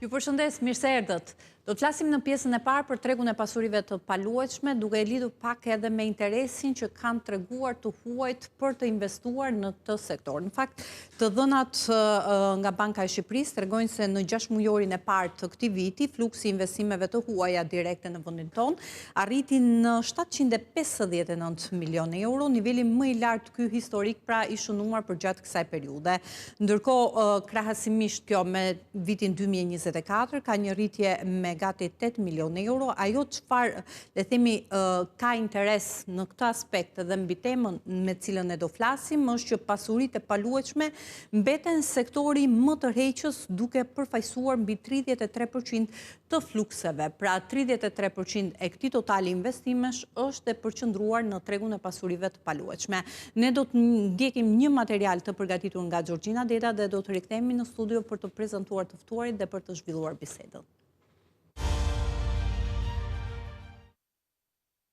Ju përshëndes, mirë se erdhët. Do të flasim në pjesën e parë për tregun e pasurive të paluajtshme, duke e lidhur pak edhe me interesin që kanë treguar të huajt për të investuar në këtë sektor. Në fakt, të dhënat nga Banka e Shqipërisë tregojnë se në 6 mujorin e parë të këtij viti, fluksi i investimeve të huaja direkte në vendin tonë arriti në 759 milionë euro, niveli më i lartë ky historik, pra i shënuar për gjatë kësaj periudhe. Ndërkohë, krahasimisht kjo me vitin 2024 ka një rritje me gati 8 milionë euro. Ajo çfarë, le themi, ka interes në këtë aspekt dhe mbi temën me cilën e do flasim, është që pasuritë e paluajtshme mbeten sektori më tërheqës, duke përfaqësuar mbi 33% të flukseve. Pra 33% e këtij totali investimesh është e përqendruar në tregun e pasurive të paluajtshme. Ne do të ndjekim një material të përgatitur nga Gjorgjina Deta dhe do të rikthehemi në studio për të prezantuar të ftuarit dhe për të zhvilluar bisedën.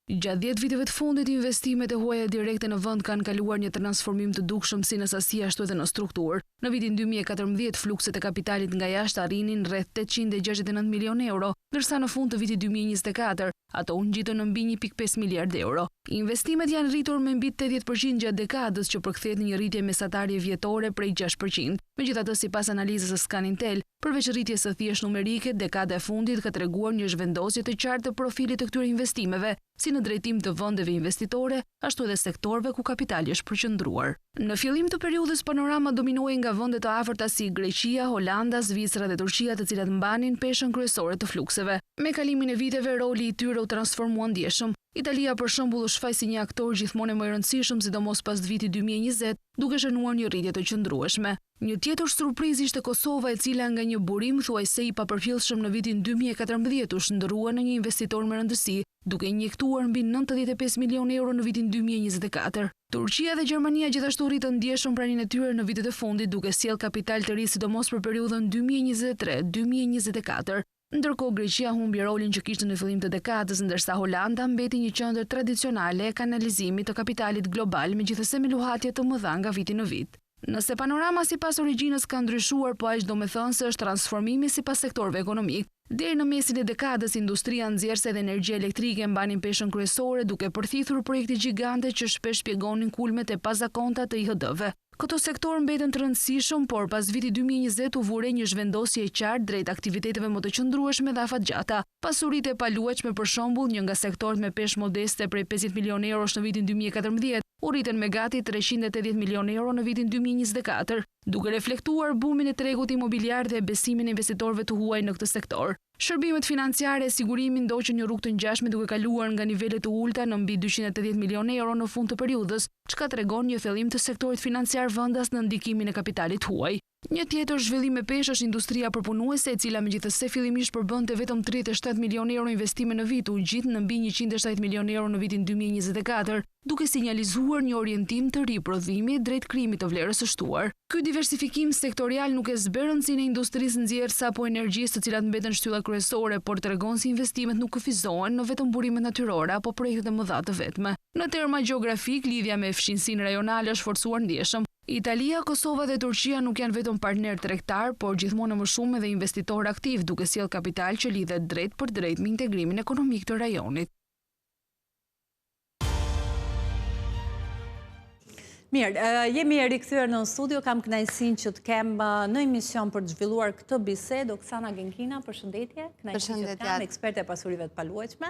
Gjatë 10 viteve të fundit, investimet e huaja direkte në vend kanë kaluar një transformim të dukshëm si në sasi ashtu edhe në strukturë. Në vitin 2014, flukset e kapitalit nga jashtë arrinin rreth 869 milionë euro, ndërsa në fund të vitit 2024, ato u ngjitën në mbi 1.5 miliard euro. Investimet janë rritur me mbi 80% gjatë dekadës, që përkthehet në një rritje mesatarje vjetore prej 6%. Megjithatë, sipas analizës së Scanintel, përveç rritjes së thjesht numerike, dekada e fundit ka treguar një zhvendosje të qartë të profilit të këtyre investimeve, si në drejtim të vendeve investitore, ashtu edhe sektorëve ku kapitali është përqendruar. Në fillim të periudhës, panorama dominuej nga vende të afërta si Greqia, Holanda, Zvicra dhe Turqia, të cilat mbanin peshën kryesore të flukseve. Me kalimin e viteve, roli i tyre u transformua ndjeshëm. Italia, për shembull, u shfaq si një aktor gjithmonë më i rëndësishëm, sidomos pas vitit 2020, duke shënuar një rritje të qëndrueshme. Një tjetër surprizë ishte Kosova, e cila nga një burim thuajse i papërfillshëm në vitin 2014 u shndërrua në një investitor me rëndësi, duke injektuar mbi 95 milionë euro në vitin 2024. Turqia dhe Gjermania gjithashtu rritën ndjeshëm praninë e tyre në vitet e fundit, duke sjell kapital të ri sidomos për periudhën 2023-2024. Ndërkohë, Greqia humbi rolin që kishte në fillim të dekadës, ndërsa Holanda mbeti një qendër tradicionale e kanalizimit të kapitalit global, megjithëse me luhatje të mëdha nga viti në vit. Nëse panorama sipas origjinës ka ndryshuar, po aq do me thënë se është transformimi sipas sektorëve ekonomik. Deri në mesin e dekadës, industria nxjerrëse dhe energjia elektrike mbanin peshën kryesore, duke përthithur projekte gjigante që shpesh shpjegonin kulmet e pazakonta të IHD-ve. Këto sektor mbetën të rëndësishëm, por pas vitit 2020 u vure një zhvendosje e qartë drejt aktiviteteve më të qëndrueshme dhe afatgjata. Pasuritë e paluajtshme, për shembull, një nga sektorët me peshë modeste prej 50 milionë euro në vitin 2014, u rritën me gati 380 milionë euro në vitin 2024, duke reflektuar bumin e tregut imobiliar dhe besimin e investitorëve të huaj në këtë sektor. Shërbimet financiare e sigurimin ndoqën një rrugë të ngjashme, duke kaluar nga nivele të ulta në mbi 280 milionë euro në fund të periudhës, çka tregon një thellim të sektorit financiar vendas në ndikimin e kapitalit huaj. Një tjetër zhvillim me peshë është industria përpunuese, e cila megjithëse fillimisht përbënte vetëm 37 milionë euro investime në vit, u gjit në mbi 170 milionë euro në vitin 2024, duke sinjalizuar një orientim të ri prodhimi drejt krijimit të vlerës së shtuar. Ky diversifikim sektorial nuk e zber rëndësinë e industrisë nxjerrëse apo energjisë, të cilat mbeten shtylla kryesore, por tregon se investimet nuk kufizohen në vetëm burimet natyrore apo projektet e mëdha të vetme. Në terma gjeografik, lidhja me fshinjsinë rajonale është forcuar ndjeshëm. Italia, Kosova dhe Turqia nuk janë vetëm partner tregtar, por gjithmonë më shumë edhe investitor aktiv, duke sjell kapital që lidhet drejt për drejt me integrimin ekonomik të rajonit. Mirë, jemi rikthyer në studio, kam kënaqësinë që të kem në emision për të zhvilluar këtë bisedë Oksana Genkina, përshëndetje. Kënaqësi që të kam, eksperte e pasurive të paluajtshme,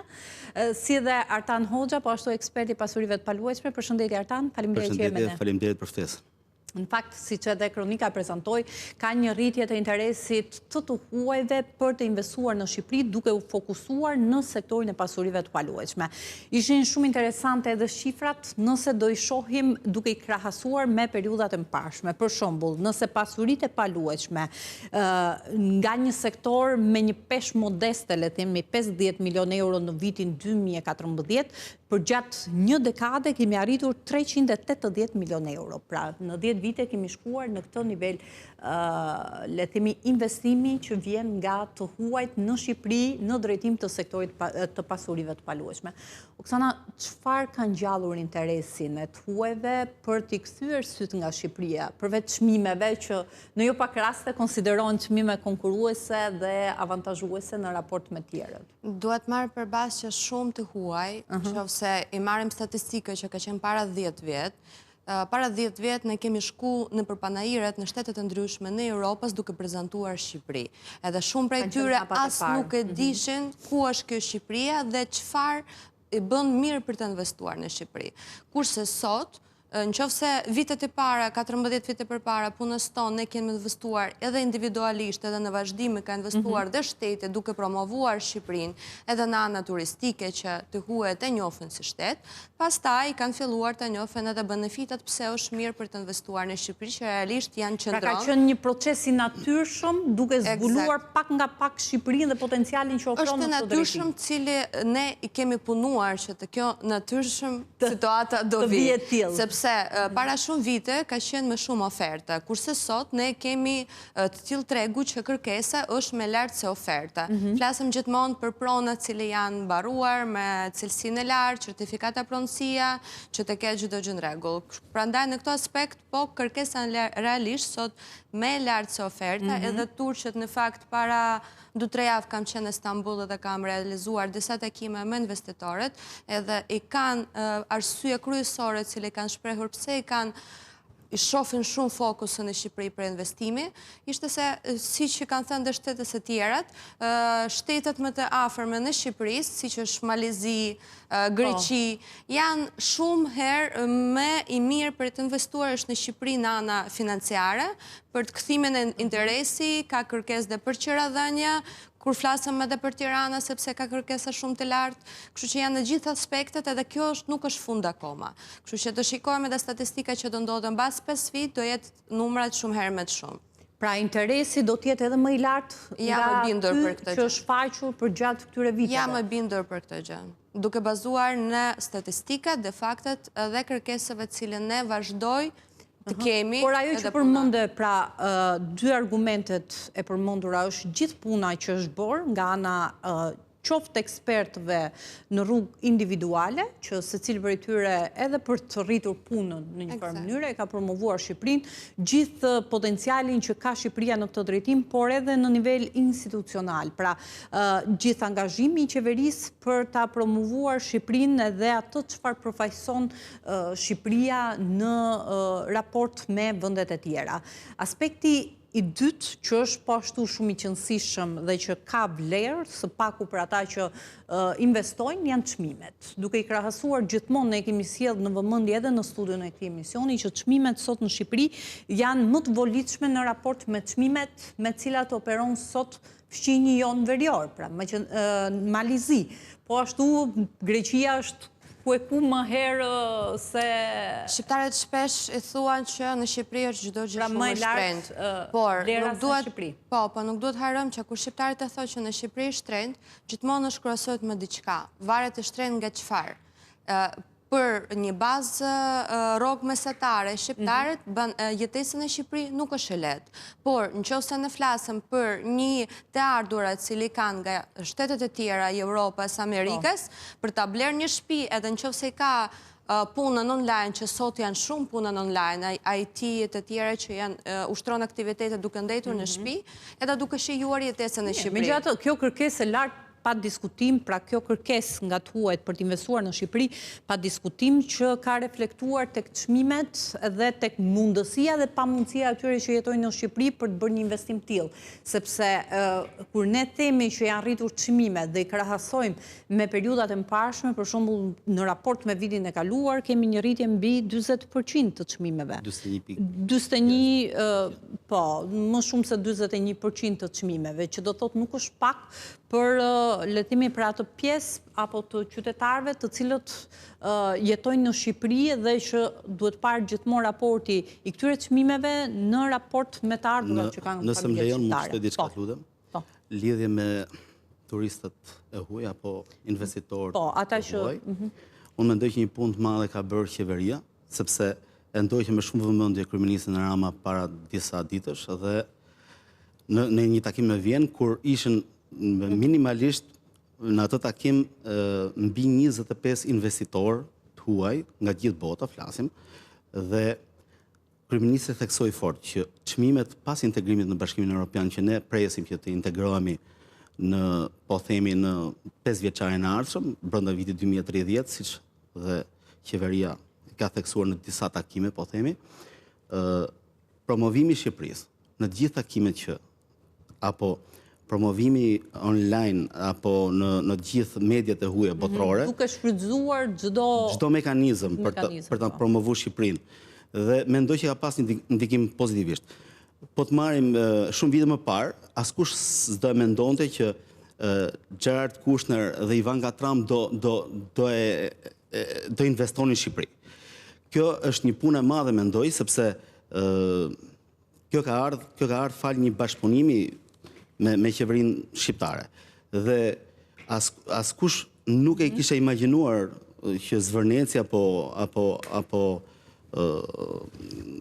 si dhe Artan Hoxha, po ashtu ekspert i pasurive të paluajtshme. Përshëndetje Artan, faleminderit që jemi ne. Faleminderit për ftesën. Në fakt, siç edhe kronika prezantoi, ka një rritje të interesit të huajve për të investuar në Shqipëri, duke u fokusuar në sektorin e pasurive të paluajtshme. Ishin shumë interesante edhe shifrat, nëse do i shohim duke i krahasuar me periudhat e mëparshme. Për shembull, nëse pasuritë e paluajtshme nga një sektor me një peshë modeste, le të themi 50 milionë euro në vitin 2014, për gjatë një dekade kemi arritur 380 milionë euro. Pra, në 10 10 vite kemi shkuar në këtë nivel, le themi, investimi që vjen nga të huajt në Shqipëri në drejtim të sektorit të pasurive të palueshme. Oksana, çfarë ka ngjallur interesin e të huajve për t'i kthyer syt nga Shqipëria, përveç çmimeve që në jo pak raste konsiderohen çmime konkurruese dhe avantazhuese në raport me tjerët? Duhet marrë përbas që shumë të huaj, nëse i marrim statistike që ka qenë para 10 vjet, para 10 vjet ne kemi shku në përpanajiret në shtetet e ndryshme në Europës duke prezantuar Shqipëri. Edhe shumë prej tyre as nuk e dishin ku është kjo Shqipëria dhe çfarë i bën mirë për të investuar në Shqipëri. Kurse sot, në qoftë se vitet e para, 14 vite për para, punës tonë ne kemi investuar edhe individualisht, edhe në vazhdime ka investuar dhe shtete duke promovuar Shqipërinë, edhe në ana turistike që të huajt e njohin si shtet, pastaj kanë filluar të njohin edhe benefitat pse është mirë për të investuar në Shqipëri, që realisht janë qëndron. Pra ka qenë një proces i natyrshëm duke zbuluar pak nga pak Shqipërinë dhe potencialin që ofron në këtë drejtim. Është natyrshëm cili ne i kemi punuar që të kjo natyrshëm situata do vi. Se para shumë vite ka qenë me shumë oferta, kurse sot ne kemi të tillë tregu që kërkesa është me lartë se oferta. Flasëm gjithmonë për pronat cili janë mbaruar me cilësinë e lartë, certifikata pronësia, që të ketë çdo gjë në rregull. Prandaj në këtë aspekt, po kërkesa realisht sot me lartë se oferta, edhe turqët në fakt para 2-3 javë kam qenë në Istanbul dhe kam realizuar disa takime me investitorët, edhe i kanë arsye kryesore cili kanë shprehur pse i shofin shumë fokusën në Shqipëri për investimi, ishte se, si që kanë thënë dhe shtetës e tjerat, shtetet më të afërme në Shqipëri, si që është Malizi, Greqi, janë shumë herë me i mirë për të investuar është në Shqipëri në ana financiare, për të kthimin e interesi, ka kërkesë dhe për qeradhënia, kur flasëm edhe për Tirana, sepse ka kërkesa shumë të lartë, kështu që janë në gjithë aspektet edhe kjo nuk është fund akoma. Kështu që të shikojmë edhe statistika që do ndodhen mbas 5 vit, do jetë numrat shumë herë më të shumë. Pra interesi do t'jetë edhe më i lartë nga ty që është faqur për gjatë këtyre viteve. Jam e bindur për këtë gjë. Duke bazuar në statistikat dhe faktet dhe kërkesave cilën ne vazhdoj të kemi. Por ajo që përmende, pra, dy argumentet e përmendura është gjithë puna që është bërë nga ana qoftë ekspertëve në rrugë individuale, që secili prej tyre edhe për të rritur punën në një farë mënyrë e ka promovuar Shqipërinë, gjithë potencialin që ka Shqipëria në këtë drejtim, por edhe në nivel institucional. Pra, gjithë angazhimi i qeverisë për ta promovuar Shqipërinë edhe atë çfarë përfaqëson Shqipëria në raport me vendet e tjera. Aspekti i dytë që është po ashtu shumë i qëndësishëm dhe që ka vlerë, së paku për ata që investojnë, janë çmimet. Duke i krahasuar gjithmonë, ne kemi sjellë në vëmendje edhe në studion e këtij emisioni që çmimet sot në Shqipëri janë më të volitshme në raport me çmimet me të cilat operon sot fqinji jonë verior, pra Malizi. Po ashtu Greqia është ku e ku më herë se... Shqiptarët shpesh i thuan që në Shqipëri është çdo gjë shumë e shtrenjtë. Por nuk duhet harrojmë që kur shqiptarët e thonë që në Shqipëri është shtrenjtë, gjithmonë është krahasuar me diçka. Varet e shtrenjtë nga çfarë? Për një bazë rrogë mesatare, shqiptarët jetesën e Shqipëri nuk është e lehtë. Por nëse ne flasëm për një të ardhurat cili kanë nga shtetet e tjera i Evropës, Amerikës, për ta blerë një shtëpi, edhe nëse ka punën online, që sot janë shumë punën online, IT-et e tjera që janë ushtron aktivitetet duke ndetur në shtëpi, edhe duke shijuar jetesën e Shqipërisë. Megjithatë, kjo kërkesë e lartë pa diskutim, pra kjo kërkesë nga të huajt për të investuar në Shqipëri, pa diskutim që ka reflektuar tek çmimet dhe tek mundësia dhe pamundësia atyre që jetojnë në Shqipëri për të bërë një investim tillë, sepse kur ne themi që janë rritur çmimet dhe i krahasojmë me periudhat e mëparshme, për shembull në raport me vitin e kaluar, kemi një rritje mbi 40% të çmimeve. 41, po, më shumë se 41% të çmimeve, që do thotë nuk është pak për letimi për atë pjesë apo të qytetarëve të cilët jetojnë në Shqipëri dhe që duhet parë gjithmonë raporti i këtyre çmimeve në raport me të ardhurat që kanë familjet shqiptare. Nëse më lejon më shtë diçka të lutem, lidhje me turistët e huaj apo investitorët e huaj, unë mendoj që një punë të madhe ka bërë qeveria, sepse e ndoqë me shumë vëmendje kryeministrin Rama para disa ditësh dhe në një takim me Vjenë, kur ishin minimalisht në atë takim mbi 25 investitorë të huaj nga gjithë bota, flasim, dhe kryeministri theksoi fort që çmimet pas integrimit në Bashkimin Evropian, që ne presim që të integrohemi në, po themi, në 5 vjeçarin e ardhshëm, brenda vitit 2030, siç dhe qeveria ka theksuar në disa takime, po themi, promovimi i Shqipërisë në të gjithë takimet që apo promovimi online apo në gjithë mediat e huaja botërore, duke shfrytzuar çdo mekanizëm për ta promovuar Shqipërinë. Dhe mendoj që ka pas një ndikim pozitivisht. Po të marrim shumë vite më parë, askush s'do e mendonte që Gerard Kushner dhe Ivanka Trump do investonin në Shqipëri. Kjo është një punë e madhe, mendoj, sepse kjo ka ardhur fal një bashkëpunimi me qeverinë shqiptare. Dhe askush nuk e kisha imagjinuar që Zvërneci apo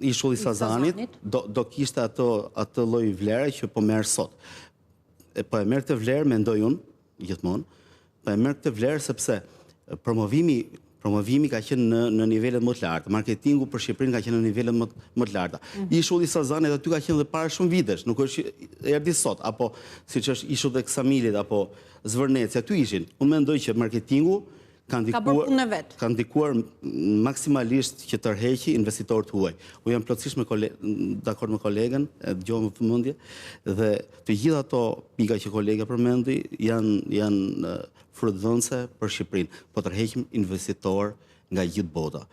Ishulli Sazanit do kishte atë lloj vlere që po merr sot. Po e merr këtë vlerë, mendoj unë, gjithmonë, po e merr këtë vlerë sepse promovimi ka qenë në nivelet më të larta, marketingu për Shqipërinë ka qenë në nivelet më të larta. Ishulli Sazanit aty ka qenë dhe para shumë vitesh, nuk është erdhi sot, apo siç është Ishulli Ksamillit apo Zvërneci, aty ishin. Unë mendoj që marketingu ka ndikuar maksimalisht që tërheqi investitorët huaj. U jam plotësisht dakord me kolegen, e dëgjova me vëmendje, dhe të gjitha ato pika që kolega përmendi janë frutëdhënëse për Shqipërinë. Po tërheqim investitor nga gjithë bota.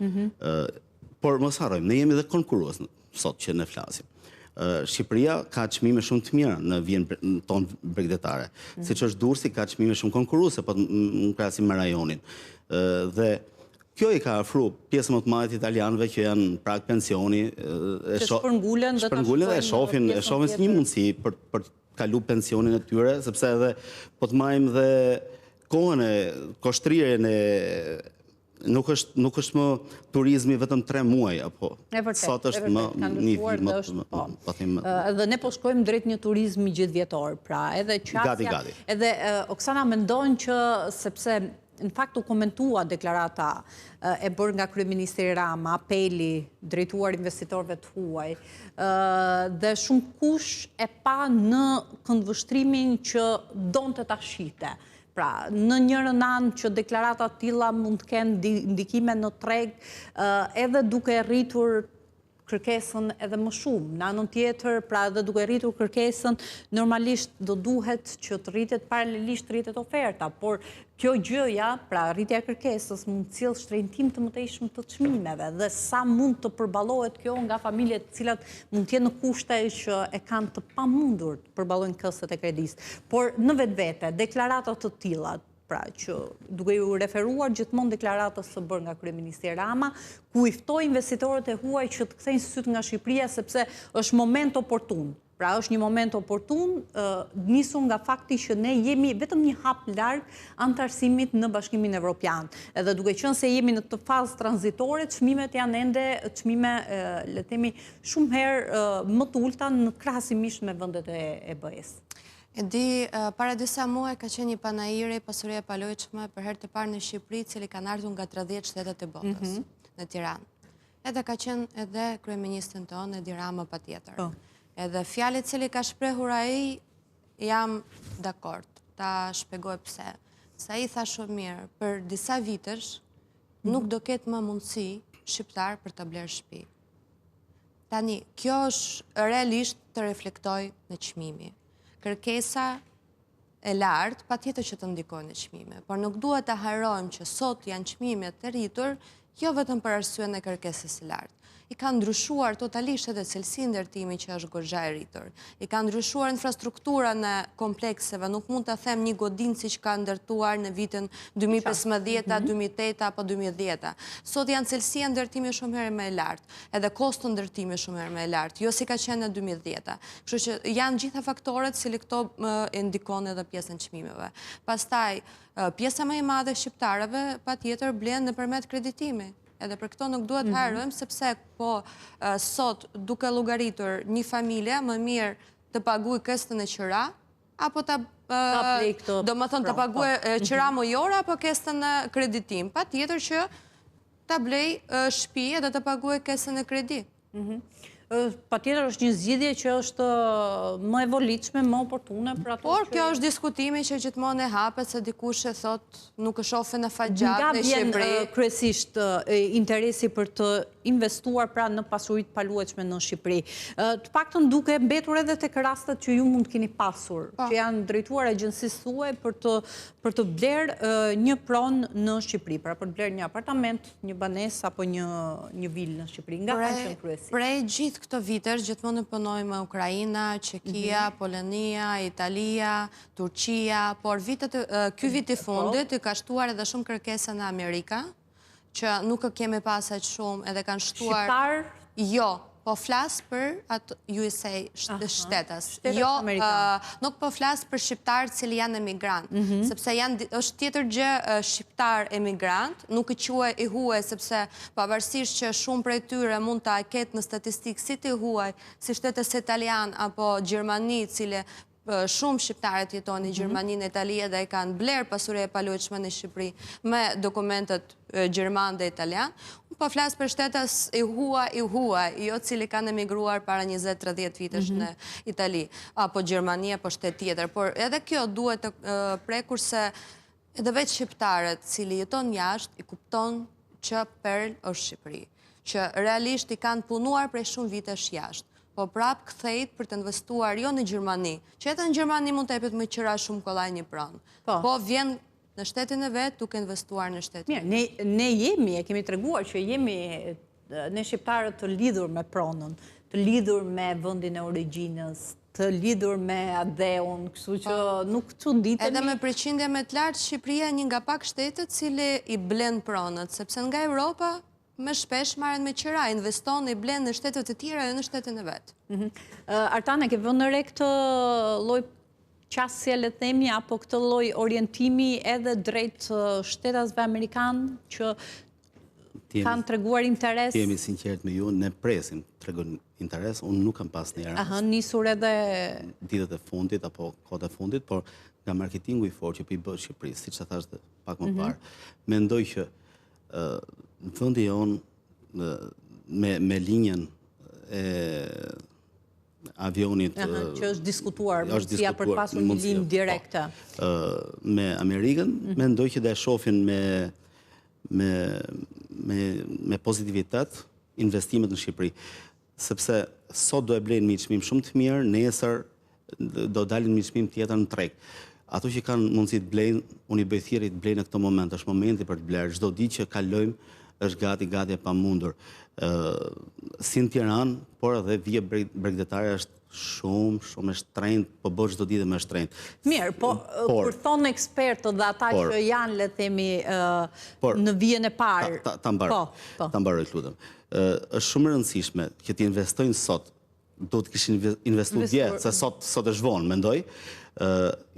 Por mos harrojmë, ne jemi dhe konkurrues sot që ne flasim. Shqipëria ka çmime shumë të mira në vijën tonë bregdetare. Siç është Durrësi, ka çmime shumë konkurruese, po në krahasim me rajonin. Dhe kjo i ka afruar pjesën më të madhe të italianëve që janë prag pensioni, shpërngulen dhe e shohin si një mundësi për të kaluar pensionin e tyre, sepse edhe po të marrim dhe kohën e koshtriren e nuk është më turizmi vetëm 3 muaj, apo sot është më një vit. Edhe ne po shkojmë drejt një turizmi gjithvjetor, pra edhe qasja, edhe Oksana mendon që sepse në fakt u komentua deklarata e bërë nga kryeministri Rama, apeli drejtuar investitorëve të huaj, dhe shumë kush e pa në këndvështrimin që donte ta shite. Pra, në njërën anë që deklaratat tilla mund të kenë ndikime në treg, edhe duke rritur kërkesën edhe më shumë. Në anën tjetër, pra edhe duke rritur kërkesën, normalisht do duhet që të rritet paralelisht rritet oferta, por kjo gjëja, pra rritja e kërkesës, mund të cilë shtrenjtim të mëtejshëm të çmimeve, dhe sa mund të përballohet kjo nga familjet të cilat mund të jenë në kushte që e kanë të pamundur të përballojnë këstet e kredisë. Por në vetvete, deklaratat të tilla, pra që duke ju referuar gjithmonë deklaratës së bërë nga kryeministri Rama, ku i ftoi investitorët e huaj që të kthejnë syt nga Shqipëria sepse është moment oportun. Pra është një moment oportun, nisur nga fakti që ne jemi vetëm një hap larg antarësimit në Bashkimin Evropian. Edhe duke qenë se jemi në këtë fazë tranzitore, çmimet janë ende çmime, le të themi, shumë herë më të ulta në krahasimisht me vendet e BE-s. E di, para disa muaj ka qenë një panajiri pasuria e palojshme për herë të parë në Shqipëri, cili kanë ardhur nga 30 shtetet e botës në Tiranë. Edhe ka qenë edhe kryeministrin tonë, Edi Rama, patjetër. Edhe fjalët cili ka shprehur ai, jam dakord, ta shpjegoj pse. Sa i tha shumë mirë, për disa vitesh nuk do ketë më mundësi shqiptar për të blerë shtëpi. Tani, kjo është realisht të reflektoj në çmimi. Kërkesa e lartë, patjetër që të ndikojnë në çmime, por nuk duhet të harrojmë që sot janë çmimet të rritur, jo vetëm për arsyen e kërkesës së lartë. I ka ndryshuar totalisht edhe cilësia e ndërtimit që është goxha e rritur. I ka ndryshuar infrastruktura në komplekseve, nuk mund të them një godinë siç ka ndërtuar në vitin 2015, 2008 apo 2010. Sot janë cilësia e ndërtimit shumë herë më e lartë, edhe kosto ndërtimit shumë herë më e lartë, jo si ka qenë në 2010. Kështu që janë gjitha faktorët që këto e ndikojnë edhe pjesën e çmimeve. Pastaj pjesa më e madhe e shqiptarëve patjetër blen nëpërmjet kreditimi. edhe për këto nuk duhet harrojmë, sepse po sot duke llogaritur një familje, më mirë të paguaj kestën e qira, apo do më thonë të paguaj qira mujore, apo kestën e kreditim. Pa tjetër që të blej shtëpi edhe të paguaj kestën e kredi. Pa tjetër është një zgjidhje që është më e volitshme, më oportune për ato. Por kjo është diskutimi që gjithmonë e hapet se dikush e thot nuk e shofe në fat gjatë në Shqipëri. Nga vjen kryesisht interesi për të investuar pra në pasuritë paluajtshme në Shqipëri. Të paktën duke mbetur edhe tek rastet që ju mund të keni pasur, që janë drejtuar agjencisë tuaj për të blerë një pronë në Shqipëri, pra për të blerë një apartament, një banesë apo një vilë në Shqipëri. Nga kanë qenë kryesisht? Prej gjithë këto vitesh, gjithmonë punojmë me Ukraina, Çekia, Polonia, Italia, Turqia, por ky vit i fundit i ka shtuar edhe shumë kërkesa në Amerika, që nuk kemi pas aq shumë edhe kanë shtuar... Shqiptar? Jo, po flas për atë USA shtetas. Jo, nuk po flas për shqiptarë cili janë emigrant, sepse është tjetër gjë shqiptar emigrant, nuk i quaj i huaj, sepse pavarësisht që shumë prej tyre mund ta ketë në statistikë si të huaj, si shtetes italian apo Gjermani, cile shumë shqiptarët jeton në Gjermani, në Itali dhe i kanë blerë pasuri e paluajtshme në Shqipëri me dokumentet gjerman dhe italian, po flasë për shtetas i huaj, jo cili kanë emigruar para 20-30 vitesh në Itali, apo Gjermani, apo shtet tjetër. Por edhe kjo duhet të prekur se edhe vetë shqiptarët cili jeton jashtë i kupton që Perl është Shqipëri, që realisht i kanë punuar prej shumë vitesh jashtë, po prap kthejt për të investuar jo në Gjermani, që edhe në Gjermani mund të epet më qëra shumë kollaj një pronë, po vjen në shtetin e vetë duke investuar në shtetin. Mirë, ne jemi, e kemi treguar që jemi ne shqiptarët të lidhur me pronën, të lidhur me vendin e origjinës, të lidhur me adeun, kështu që nuk çuditemi. Edhe me përqindje me të lartë, Shqipëria një nga pak shtetet cili i blen pronët, sepse nga Europa me shpesh marren me qira, investon i blen në shtetet e tjera dhe në shtetin e vetë. Artane, ke vënë re këtë lloj qasje, le të themi, apo këtë lloj orientimi edhe drejt shtetasve amerikanë që kanë treguar interes? Jemi sinqert me ju, ne presim tregon interes, unë nuk kam pas një rast. Nisur edhe ditët e fundit apo kohët e fundit, por nga marketingu i fortë që i bë Shqipërisë, siç e thash pak më parë, mendoj që vendi jonë me linjën e avionit që është diskutuar mundësia për të pasur një linjë direkte me Amerikën, mendoj që dhe shohin me pozitivitet investimet në Shqipëri, sepse sot do e blejnë me çmim shumë të mirë, nesër do dalin me çmim tjetër në treg. Ato që kanë mundësi të blejnë, unë i bëj thirrje të blejnë në këtë moment, është momenti për të blerë. Çdo ditë që kalojmë është gati e pamundur. Si në Tiranë, por edhe vija Bregdetare është shumë e shtrenjtë, po bëj çdo ditë më shtrenjtë. Mirë, po kur thonë ekspertët dhe ata që janë, le të themi, në vijën e parë. Ta mbaroj, lutem. Është shumë e rëndësishme që të investojnë sot, do të kishin investuar dje, se sot është vonë, mendoj.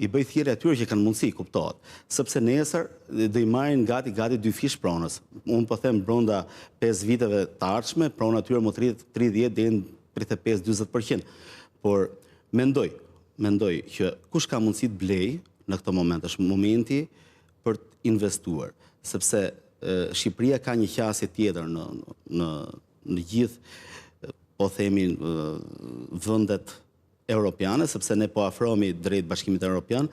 I bëj thirrje atyre që kanë mundësi, kuptohet, sepse nesër do i marrin gati 2 fish pronës. Unë po them brenda 5 viteve të ardhshme, prona atyre më 30 deri në 35-40%. Por mendoj që kush ka mundësi të blej në këtë moment është momenti për të investuar, sepse Shqipëria ka një qasje tjetër në gjithë, po themi, vendet europiane, sepse ne po afrohemi drejt Bashkimit Evropian,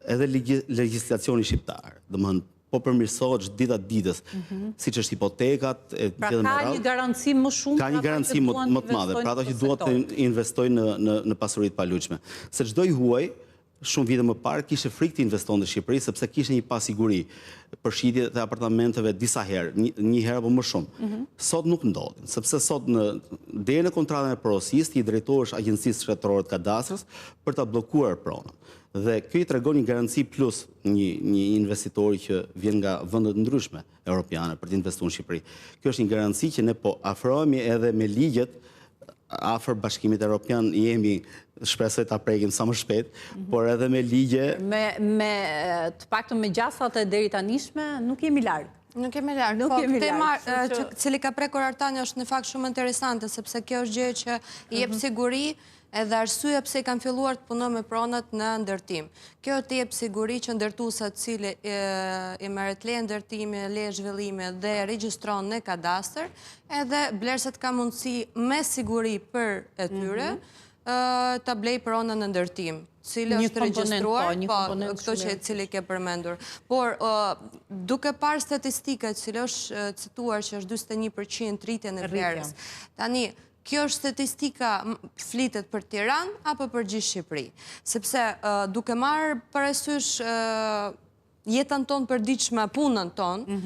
edhe legjislacioni shqiptar. Domethënë, po përmirësohet dita ditës, siç është hipotekat, pra ka një garanci më shumë, ka një garanci më të madhe, pra ato që duhet të investojnë në pasuritë paluajtshme. Se çdo i huaj shumë vite më parë kishte frikë të investonte në Shqipëri sepse kishte një pasiguri për shitjet e apartamenteve disa herë, një herë apo më shumë. Sot nuk ndodhin, sepse sot deri në kontratën e porosisë i drejtohesh Agjencisë Shtetërore të Kadastrës për ta bllokuar pronën. Dhe kjo i tregon një garanci plus një investitori që vjen nga vende të ndryshme europiane për të investuar në Shqipëri. Kjo është një garanci që ne po afrohemi edhe me ligjet afër Bashkimit Evropian jemi, shpresoj ta prekim sa më shpejt, por edhe me ligje... Me të paktën me gjasat e deri tanishme, nuk jemi larg. Nuk jemi larg. Po tema cili ka prekur Artani është në fakt shumë interesante, sepse kjo është gjë që i jep siguri edhe arsyeja pse kanë filluar të punojnë me pronat në ndërtim. Kjo të jep siguri që ndërtuesat cili i merret leje ndërtimi, leje zhvillimi dhe regjistron në kadastër, edhe vlerësat ka mundësi me siguri për e tyre ta blej pronën në ndërtim, cili është regjistruar, këto që cili ke përmendur. Por, duke parë statistikat, cili është cituar që është 21% rritje në vlerës, tani, kjo është statistika flitet për Tiranë apo për gjithë Shqipëri? Sepse duke marrë parasysh jetën tonë përditshme, punën tonë,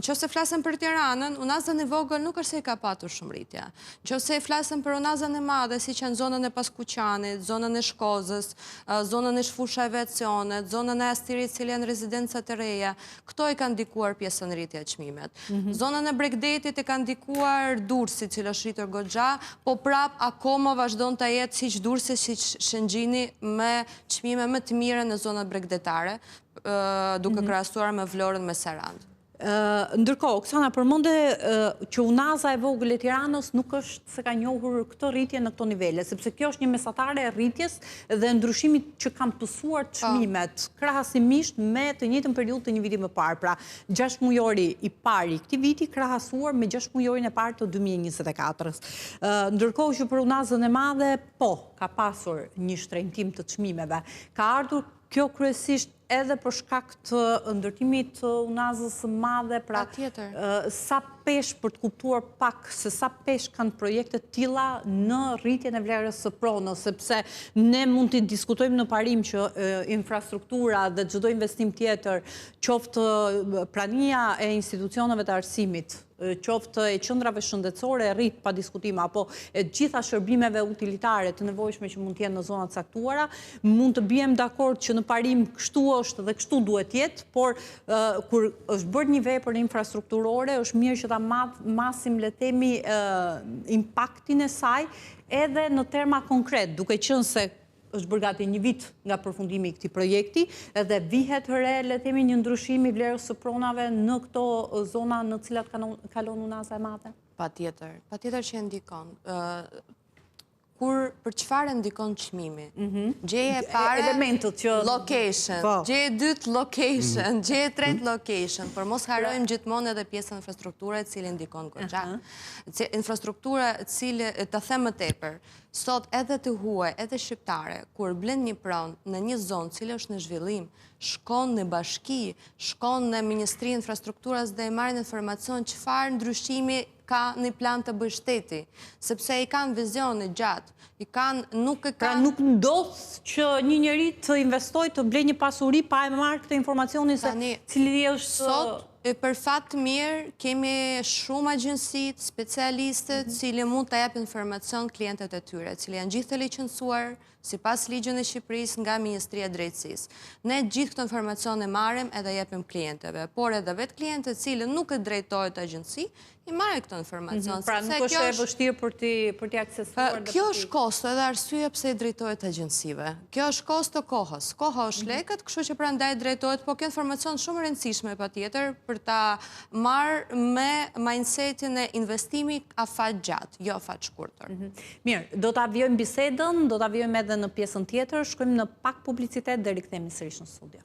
nëse flasëm për Tiranën, unazën e vogël nuk është se i ka patur shumë rritje. Nëse flasëm për unazën e madhe, si që në zonën e Paskuqanit, zonën e Shkozës, zonën e Shfusha Aviacionet, zonën e Astirit, cili janë rezidencat e reja, këto i kanë ndikuar pjesën rritje e çmimet. Zonën e Bregdetit e kanë ndikuar Durrësi, cili është rritur goxha, po prap akoma vazhdon të jetë siç Durrësi, siç Shëngjini me çmime më të mira në zonat bregdetare, duke krahasuar me Vlorën me Sarandë. Ndërkohë, Oksana, përmende që unaza e vogël e Tiranës nuk është se ka njohur këtë rritje në këto nivele, sepse kjo është një mesatare e rritjes dhe ndryshimit që kanë pësuar çmimet, krahasimisht me të njëjtën periudhë të një viti më parë. Pra, 6 mujori i parë i këtij viti krahasuar me 6 mujorin e parë të 2024-s. Ndërkohë që për unazën e madhe, ka pasur një shtrenjtim të çmimeve. Ka ardhur kjo kryesisht edhe për shkak të ndërtimit të unazës së madhe, pra sa pesh për të kuptuar pak se sa pesh kanë projekte tilla në rritjen e vlerës së pronës, sepse ne mund të diskutojmë në parim që infrastruktura dhe çdo investim tjetër, qoftë prania e institucioneve të arsimit, qoftë e qendrave shëndetësore rrit pa diskutim, apo e gjitha shërbimeve utilitare të nevojshme që mund të jenë në zonat caktuara, mund të bijem dakord që në parim kështu është dhe kështu duhet jetë, por kur është bërë një vepër infrastrukturore, është mirë që ta masim le themi impaktin e saj edhe në terma konkret, duke qenë se është bërë gati një vit nga përfundimi i këtij projekti, edhe vihet re, le themi, një ndryshim i vlerës së pronave në këto zona në të cilat kalon unaza e madhe? Patjetër që e ndikon. Për çfarë ndikon çmimi? Gjeje e parë location, gjeje e dytë location, gjeje e tretë location, por mos harrojmë gjithmonë edhe pjesën infrastrukture e cili ndikon goxha. Infrastruktura e cili, ta them më tepër, sot edhe të huaj, edhe shqiptare, kur blen një pronë në një zonë cili është në zhvillim, shkon në bashki, shkon në Ministri Infrastrukturës dhe i marrin informacion çfarë ndryshimi ka në plan të bëjë shteti, sepse i kanë vizion e gjatë, Pra nuk ndodh që një njeri të investoj të blej një pasuri pa e marrë këtë informacionin se cili është... Sot, për fat të mirë, kemi shumë agjensit, specialistët, cili mund të jap informacion klientët e tyre, cili janë gjithë të licencuar, sipas ligjën e Shqipërisë nga Ministria e Drejtësisë. Ne gjithë këtë informacion e marrim edhe japim klientëve, por edhe vetë klientët cilë nuk e drejtohet agjensi, i marrë këtë informacion. Pra nuk është e vështirë për t'i aksesuar? Kjo është kosto edhe arsyeja pse i drejtohet agjensive. Kjo është kosto kohës. Koha është lekët, kështu që prandaj drejtohet, po kjo informacion shumë rëndësishme patjetër për ta marrë me mindsetin e investimi afat gjatë, jo afat shkurtër. Mirë, do ta vjojmë bisedën, do ta vjojmë edhe në pjesën tjetër, shkojmë në pak publicitet dhe rikthehemi sërish në studio.